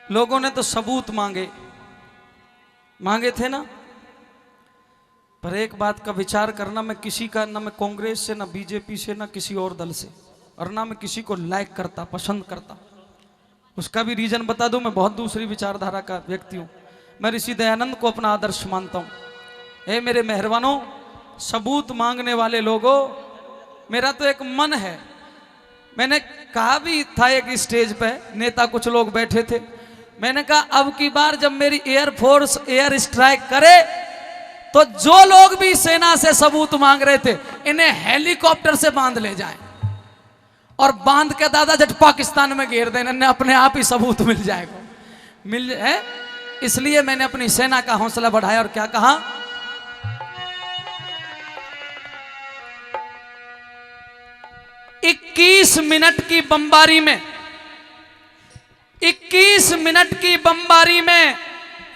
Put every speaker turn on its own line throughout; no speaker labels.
लोगों ने तो सबूत मांगे थे ना। पर एक बात का विचार करना, मैं किसी का ना, मैं कांग्रेस से ना बीजेपी से ना किसी और दल से, और ना मैं किसी को लाइक करता पसंद करता। उसका भी रीजन बता दूं, मैं बहुत दूसरी विचारधारा का व्यक्ति हूं। मैं ऋषि दयानंद को अपना आदर्श मानता हूं। हे मेरे मेहरबानों, सबूत मांगने वाले लोगों, मेरा तो एक मन है। मैंने कहा भी था एक स्टेज पे, नेता कुछ लोग बैठे थे, मैंने कहा अब की बार जब मेरी एयरफोर्स एयर स्ट्राइक करे तो जो लोग भी सेना से सबूत मांग रहे थे इन्हें हेलीकॉप्टर से बांध ले जाएं और बांध के दादा जट पाकिस्तान में घेर देने, अपने आप ही सबूत मिल जाएगा। इसलिए मैंने अपनी सेना का हौसला बढ़ाया और क्या कहा, इक्कीस मिनट की बमबारी में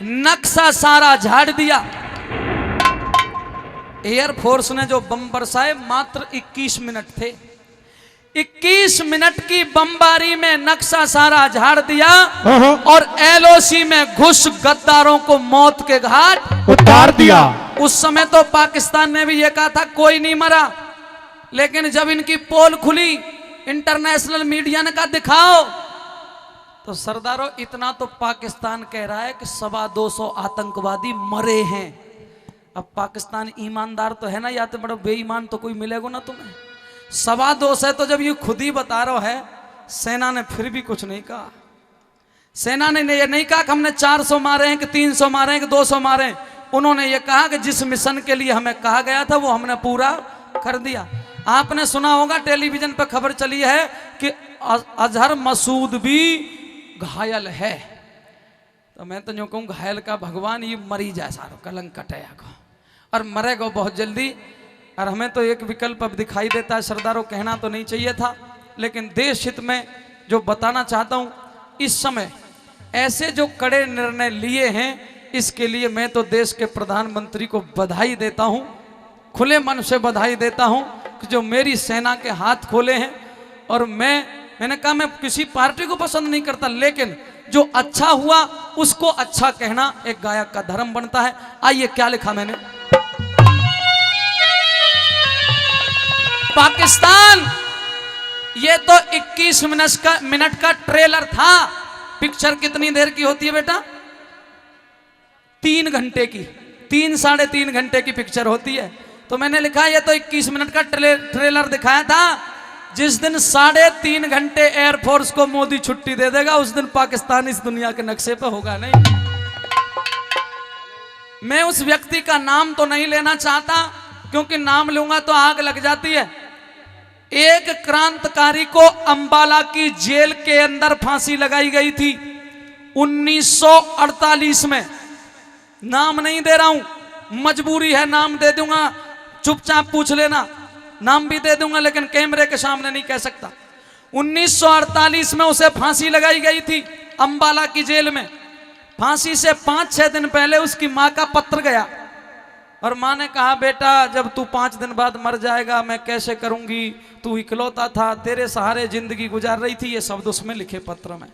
नक्शा सारा झाड़ दिया। एयरफोर्स ने जो बम बरसाए मात्र 21 मिनट थे। 21 मिनट की बमबारी में नक्शा सारा झाड़ दिया और एलओसी में घुस गद्दारों को मौत के घाट
उतार दिया।
उस समय तो पाकिस्तान ने भी यह कहा था कोई नहीं मरा, लेकिन जब इनकी पोल खुली, इंटरनेशनल मीडिया ने कहा दिखाओ, तो सरदारों इतना तो पाकिस्तान कह रहा है कि 225 आतंकवादी मरे हैं। अब पाकिस्तान ईमानदार तो है ना, या तो बड़ा बेईमान तो कोई मिलेगा ना तुम्हें। 225 है तो जब ये खुद ही बता रहा है। सेना ने फिर भी कुछ नहीं कहा। सेना ने ये नहीं कहा कि हमने 400 मारे हैं कि 300 मारे हैं कि 200 मारे हैं। उन्होंने ये कहा कि जिस मिशन के लिए हमें कहा गया था वो हमने पूरा कर दिया। आपने सुना होगा टेलीविजन पर खबर चली है कि अजहर मसूद भी घायल है। तो मैं तो जो कहूँ घायल का भगवान ये मरी जाए सारो कलंक कटेगा को, और मरेगा बहुत जल्दी। और हमें तो एक विकल्प अब दिखाई देता है, सरदारों कहना तो नहीं चाहिए था, लेकिन देश हित में जो बताना चाहता हूँ, इस समय ऐसे जो कड़े निर्णय लिए हैं इसके लिए मैं तो देश के प्रधानमंत्री को बधाई देता हूँ, खुले मन से बधाई देता हूँ कि जो मेरी सेना के हाथ खोले हैं। और मैंने कहा मैं किसी पार्टी को पसंद नहीं करता, लेकिन जो अच्छा हुआ उसको अच्छा कहना एक गायक का धर्म बनता है। आइए क्या लिखा मैंने, पाकिस्तान, ये तो 21 मिनट का ट्रेलर था। पिक्चर कितनी देर की होती है बेटा? 3 घंटे की, 3-3.5 घंटे की पिक्चर होती है। तो मैंने लिखा ये तो 21 मिनट का ट्रेलर दिखाया था। जिस दिन 3.5 घंटे एयरफोर्स को मोदी छुट्टी दे देगा उस दिन पाकिस्तान इस दुनिया के नक्शे पर होगा नहीं। मैं उस व्यक्ति का नाम तो नहीं लेना चाहता, क्योंकि नाम लूंगा तो आग लग जाती है। एक क्रांतिकारी को अंबाला की जेल के अंदर फांसी लगाई गई थी 1948 में। नाम नहीं दे रहा हूं, मजबूरी है, नाम दे दूंगा, चुपचाप पूछ लेना, नाम भी दे दूंगा, लेकिन कैमरे के सामने नहीं कह सकता। 1948 में उसे फांसी लगाई गई थी अंबाला की जेल में। फांसी से 5-6 दिन पहले उसकी मां का पत्र गया और मां ने कहा बेटा जब तू 5 दिन बाद मर जाएगा मैं कैसे करूंगी, तू इकलौता था, तेरे सहारे जिंदगी गुजार रही थी। ये शब्द उसमें लिखे पत्र में।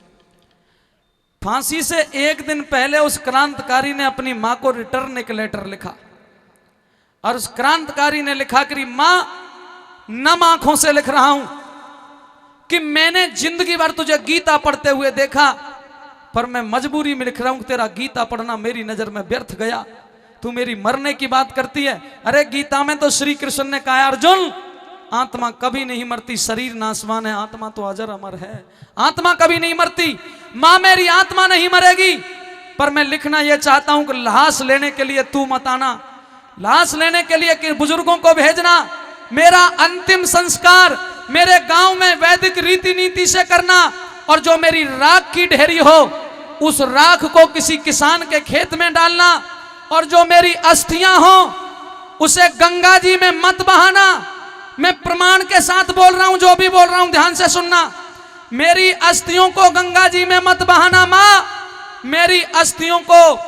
फांसी से 1 दिन पहले उस क्रांतिकारी ने अपनी मां को रिटर्न एक लेटर लिखा और उस क्रांतिकारी ने लिखा कि मां, नम आंखों से लिख रहा हूं कि मैंने जिंदगी भर तुझे गीता पढ़ते हुए देखा, पर मैं मजबूरी में लिख रहा हूं कि तेरा गीता पढ़ना मेरी नजर में व्यर्थ गया। तू मेरी मरने की बात करती है। अरे गीता में तो श्री कृष्ण ने कहा अर्जुन, आत्मा कभी नहीं मरती, शरीर नाशवान है, आत्मा तो अजर अमर है। आत्मा कभी नहीं मरती। मां मेरी आत्मा नहीं मरेगी, पर मैं लिखना यह चाहता हूं कि लाश लेने के लिए तू मत आना, लाश लेने के लिए कि बुजुर्गों को भेजना, मेरा अंतिम संस्कार मेरे गांव में वैदिक रीति नीति से करना, और जो मेरी राख की ढेरी हो उस राख को किसी किसान के खेत में डालना, और जो मेरी अस्थियां हो उसे गंगा जी में मत बहाना। मैं प्रमाण के साथ बोल रहा हूं, जो भी बोल रहा हूं ध्यान से सुनना। मेरी अस्थियों को गंगा जी में मत बहाना मां, मेरी अस्थियों को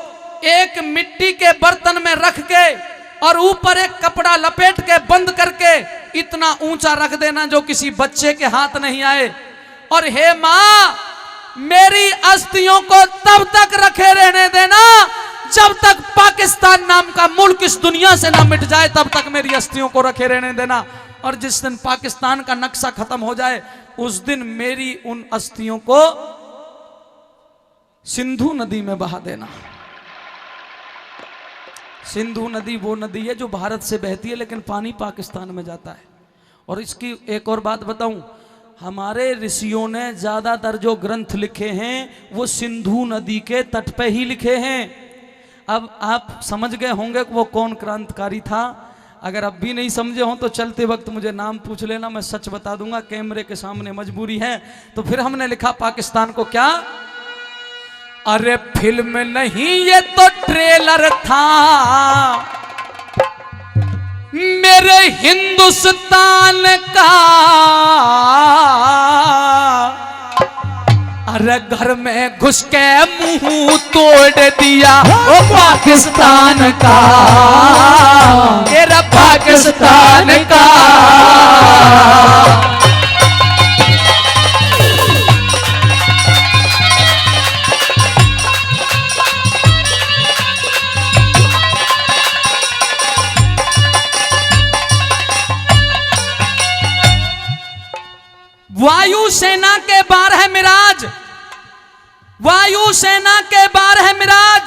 एक मिट्टी के बर्तन में रख के और ऊपर एक कपड़ा लपेट के बंद करके इतना ऊंचा रख देना जो किसी बच्चे के हाथ नहीं आए। और हे मां, मेरी अस्थियों को तब तक रखे रहने देना जब तक पाकिस्तान नाम का मुल्क इस दुनिया से ना मिट जाए, तब तक मेरी अस्थियों को रखे रहने देना। और जिस दिन पाकिस्तान का नक्शा खत्म हो जाए उस दिन मेरी उन अस्थियों को सिंधु नदी में बहा देना। सिंधु नदी वो नदी है जो भारत से बहती है लेकिन पानी पाकिस्तान में जाता है। और इसकी एक और बात बताऊं, हमारे ऋषियों ने ज्यादातर जो ग्रंथ लिखे हैं वो सिंधु नदी के तट पे ही लिखे हैं। अब आप समझ गए होंगे कि वो कौन क्रांतिकारी था। अगर अब भी नहीं समझे हो तो चलते वक्त मुझे नाम पूछ लेना, मैं सच बता दूंगा। कैमरे के सामने मजबूरी है। तो फिर हमने लिखा पाकिस्तान को क्या, अरे फिल्म नहीं ये तो ट्रेलर था मेरे हिंदुस्तान का। अरे घर में घुस के मुंह तोड़ दिया ओ पाकिस्तान का, तेरा पाकिस्तान का। वायुसेना के 12 मिराज, वायुसेना के 12 मिराज,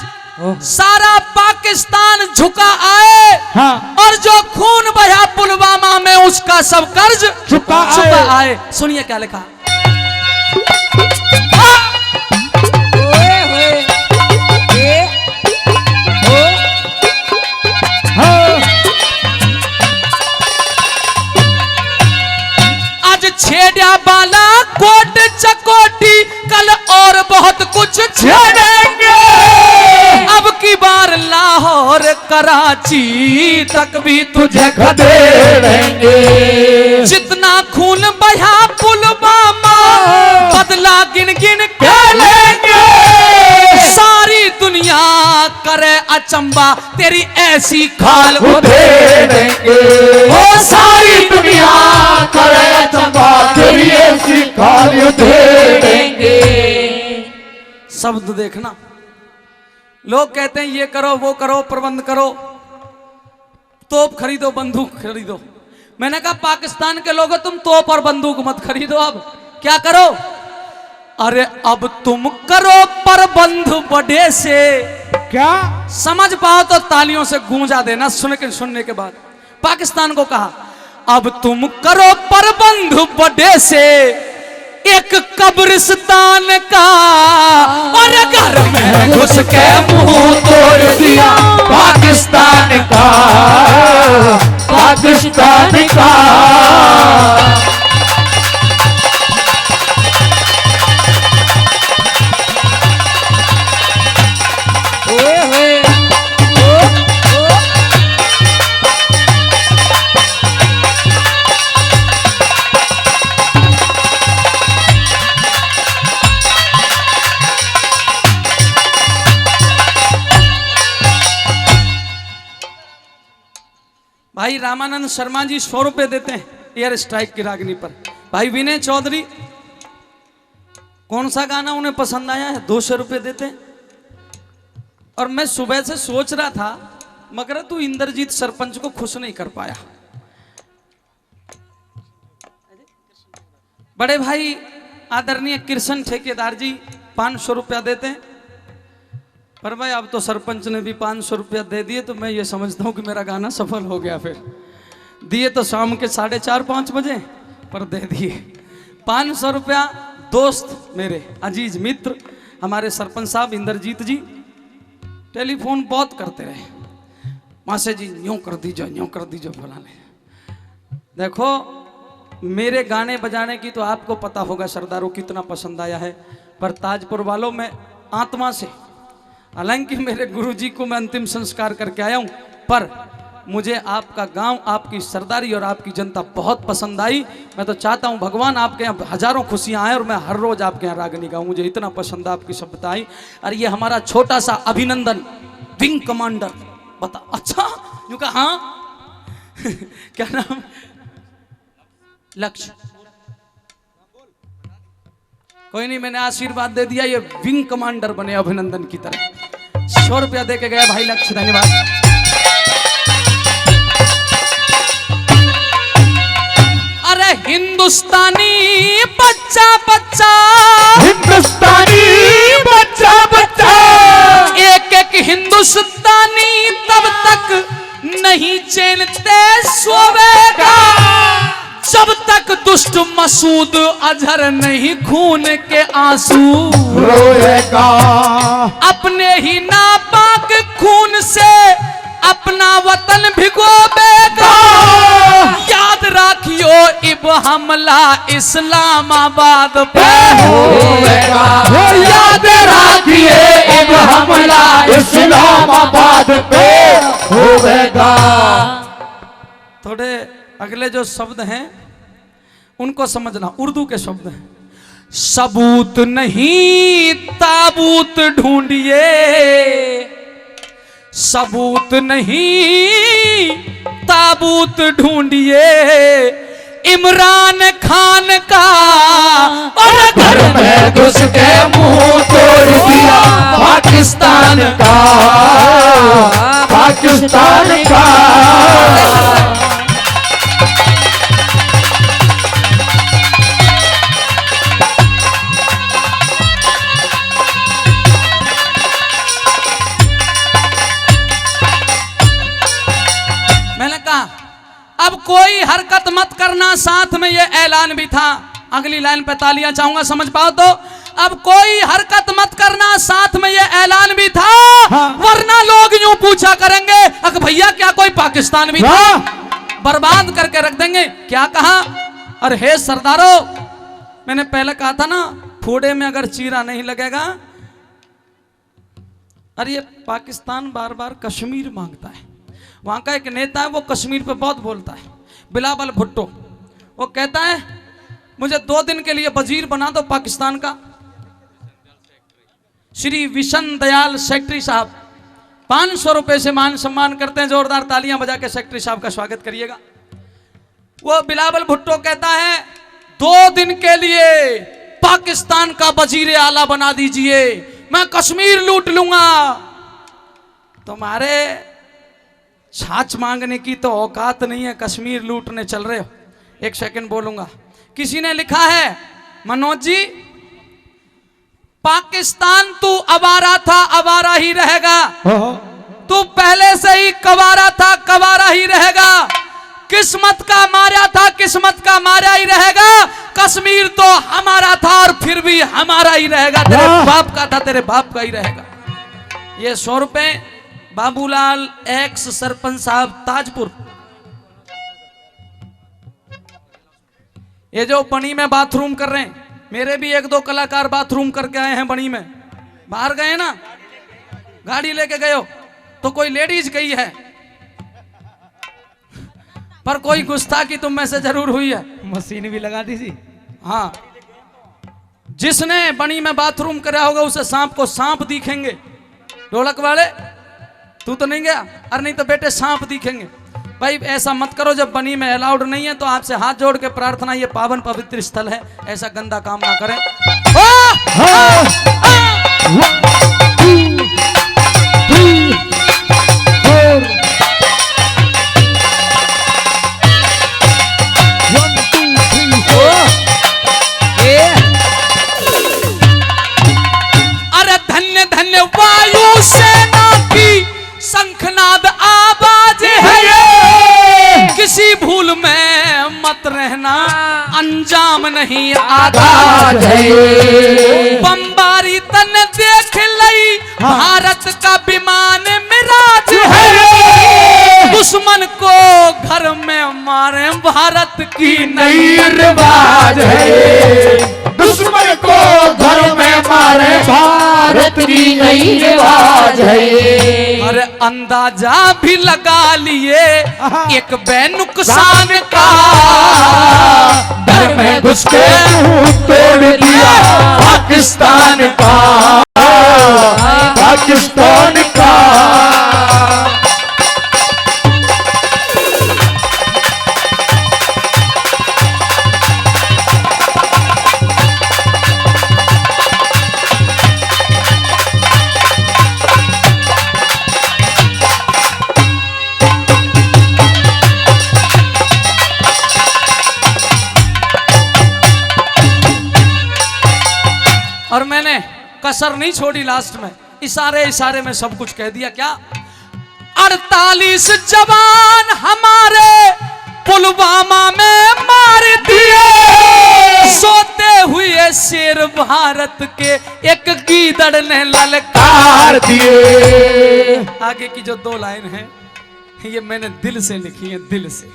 सारा पाकिस्तान झुका आए। हाँ। और जो खून बहा पुलवामा में उसका सब कर्ज चुका आए। सुनिए क्या लिखा, छेड़ा बाला कोट चकोटी कल और बहुत कुछ छेड़ेंगे। अब की बार लाहौर कराची तक भी तुझे खदेड़ेंगे। जितना खून बहा पुलवामा बदला गिन गिन के लेंगे। सारी दुनिया करे अचंबा तेरी ऐसी खाल उधेड़ेंगे। ओ सारी दुनिया करे अचंबा तेरी ऐसी खाल उधेड़ेंगे। शब्द देखना, लोग कहते हैं ये करो वो करो प्रबंध करो, तोप खरीदो बंदूक खरीदो। मैंने कहा पाकिस्तान के लोगों तुम तोप और बंदूक मत खरीदो, अब क्या करो, अरे अब तुम करो प्रबंध बड़े से। क्या समझ पाओ तो तालियों से गूंजा देना सुनने के बाद। पाकिस्तान को कहा अब तुम करो प्रबंध बड़े से एक कब्रिस्तान का। और घर में घुस के मुंह तोड़ दिया पाकिस्तान का, पाकिस्तान का। भाई रामानंद शर्मा जी 100 रुपए देते हैं एयर स्ट्राइक की रागनी पर। भाई विनय चौधरी कौन सा गाना उन्हें पसंद आया है 200 रुपए देते हैं। और मैं सुबह से सोच रहा था मगर तू इंद्रजीत सरपंच को खुश नहीं कर पाया। बड़े भाई आदरणीय कृष्ण ठेकेदार जी 500 रुपया देते हैं। पर भाई अब तो सरपंच ने भी 500 रुपया दे दिए तो मैं ये समझता हूँ कि मेरा गाना सफल हो गया। फिर दिए तो शाम के 4:30-5 बजे पर दे दिए 500 रुपया। दोस्त मेरे अजीज मित्र हमारे सरपंच साहब इंद्रजीत जी टेलीफोन बहुत करते रहे, मासे जी यूँ कर दीजिए फलाने। देखो मेरे गाने बजाने की तो आपको पता होगा सरदारों कितना पसंद आया है, पर ताजपुर वालों में आत्मा से, हालांकि मेरे गुरुजी को मैं अंतिम संस्कार करके आया हूं, पर मुझे आपका गांव, आपकी सरदारी और आपकी जनता बहुत पसंद आई। मैं तो चाहता हूं भगवान आपके यहाँ हजारों खुशियां आए और मैं हर रोज आपके यहाँ रागनी गाऊं। मुझे इतना पसंद आपकी सभ्यता आई। और ये हमारा छोटा सा अभिनंदन विंग कमांडर बता। अच्छा यूं कहा हाँ क्या नाम, लक्ष्य कोई नहीं, मैंने आशीर्वाद दे दिया, ये विंग कमांडर बने अभिनंदन की तरह। 100 रुपया दे के गया भाई लक्ष्य, धन्यवाद। अरे हिंदुस्तानी बच्चा बच्चा,
हिंदुस्तानी बच्चा बच्चा,
एक एक हिंदुस्तानी तब तक नहीं चैन ते सोवेगा जब तक दुष्ट मसूद अजहर नहीं खून के आंसू
रोएगा।
अपने ही नापाक खून से अपना वतन भिगोबेगा। याद रखियो इब हमला इस्लामाबाद पे
होएगा। याद रखिए इब हमला इस्लामाबाद पे होएगा।
थोड़े अगले जो शब्द हैं उनको समझना, उर्दू के शब्द हैं। सबूत नहीं ताबूत ढूंढिए, सबूत नहीं ताबूत ढूंढिए, इमरान खान का और
घर में घुस के मुंह तोड़ दिया पाकिस्तान का, पाकिस्तान का।
मैंने कहा अब कोई हरकत मत करना, साथ में ये ऐलान भी था। अगली लाइन पे तालियां चाहूंगा, समझ पाओ तो। अब कोई हरकत मत करना, साथ में ये ऐलान भी था। वरना लोग यूं पूछा करेंगे अगर भैया क्या कोई पाकिस्तान भी था, बर्बाद करके रख देंगे। क्या कहा? अरे हे सरदारों, मैंने पहले कहा था ना, फोड़े में अगर चीरा नहीं लगेगा। अरे ये पाकिस्तान बार बार कश्मीर मांगता है। वहां का एक नेता है, वो कश्मीर पे बहुत बोलता है, बिलावल भुट्टो। वो कहता है मुझे 2 दिन के लिए वजीर बना दो पाकिस्तान का। श्री विशन दयाल सेक्रेटरी साहब 500 रुपए से मान सम्मान करते हैं। जोरदार तालियां बजा के सेक्रेटरी साहब का स्वागत करिएगा। वो बिलावल भुट्टो कहता है 2 दिन के लिए पाकिस्तान का वजीर आला बना दीजिए, मैं कश्मीर लूट लूंगा। तुम्हारे छाछ मांगने की तो औकात नहीं है, कश्मीर लूटने चल रहे हो। 1 सेकंड बोलूंगा। किसी ने लिखा है मनोज जी, पाकिस्तान तू आवारा था, आवारा ही रहेगा। तू पहले से ही कवारा था, कवारा ही रहेगा। किस्मत का मारा था, किस्मत का मारा ही रहेगा। कश्मीर तो हमारा था और फिर भी हमारा ही रहेगा। तेरे बाप का था, तेरे बाप का ही रहेगा। ये 100 रुपए बाबूलाल एक्स सरपंच साहब ताजपुर। ये जो बनी में बाथरूम कर रहे हैं, मेरे भी 1-2 कलाकार बाथरूम करके आए हैं बनी में। बाहर गए ना, गाड़ी लेके गए हो तो कोई लेडीज गई है, पर कोई गुस्ताखी तुम में से जरूर हुई है।
मशीन भी लगा दी थी।
हाँ, जिसने बनी में बाथरूम करा होगा उसे सांप को सांप दिखेंगे। ढोलक वाले तू तो नहीं गया? अरे नहीं तो बेटे सांप दिखेंगे। भाई ऐसा मत करो, जब बनी में अलाउड नहीं है तो आपसे हाथ जोड़ के प्रार्थना, ये पावन पवित्र स्थल है, ऐसा गंदा काम ना करें। अरे धन्य धन्य वायु सेना की शंखनाद आवाज है, किसी भूल में मत रहना, अंजाम नहीं आगाज है। बमबारी तन देख लई भारत का विमान मिराज है। दुश्मन को घर में मारे भारत की नई रिवाज है।
दुश्मन को घर में मारे भारत की नई रिवाज है।
अरे अंदाजा भी लगा लिए एक बेनुकसान का,
घर में घुस के तोड़ दिया पाकिस्तान का, पाकिस्तान का।
और मैंने कसर नहीं छोड़ी, लास्ट में इशारे इशारे में सब कुछ कह दिया। क्या 48 जवान हमारे पुलवामा में मार दिए, सोते हुए शेर भारत के एक गीदड़ ने ललकार
दिए।
आगे की जो 2 लाइन है ये मैंने दिल से लिखी है, दिल से,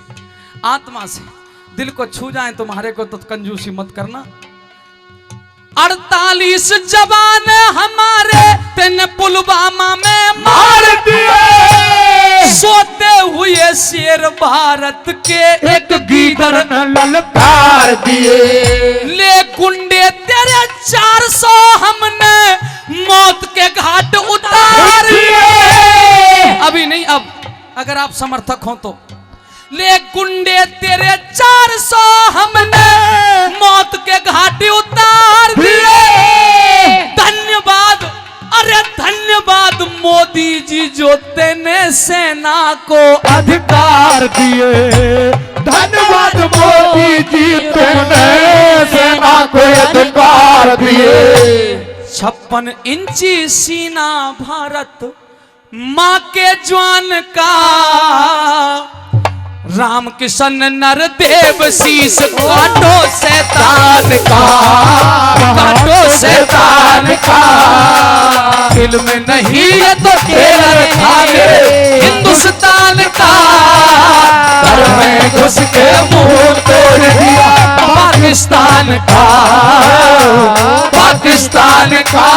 आत्मा से। दिल को छू जाए तुम्हारे को तो कंजूसी मत करना। 48 जवान हमारे तेन पुलवामा में मार दिए, सोते हुए शेर भारत के एक गीदड़
न ललकार दिए।
ले गुंडे तेरे 400 हमने मौत के घाट उतार दिए। अभी नहीं, अब अगर आप समर्थक हो तो। ले गुंडे तेरे 400 हमने मौत के घाटी उतार दिए। धन्यवाद, अरे धन्यवाद मोदी जी जो तेने सेना को
अधिकार दिए। धन्यवाद मोदी जी तुमने सेना को अधिकार दिए।
56 इंची सीना भारत माँ के जवान का, राम किशन नरदेव शीस काटो शैतान का, काटो शैतान का। फिल्म नहीं है तो ट्रेलर था हिंदुस्तान का, घर में घुस के मुंह तोड़ दिया पाकिस्तान का, पाकिस्तान का।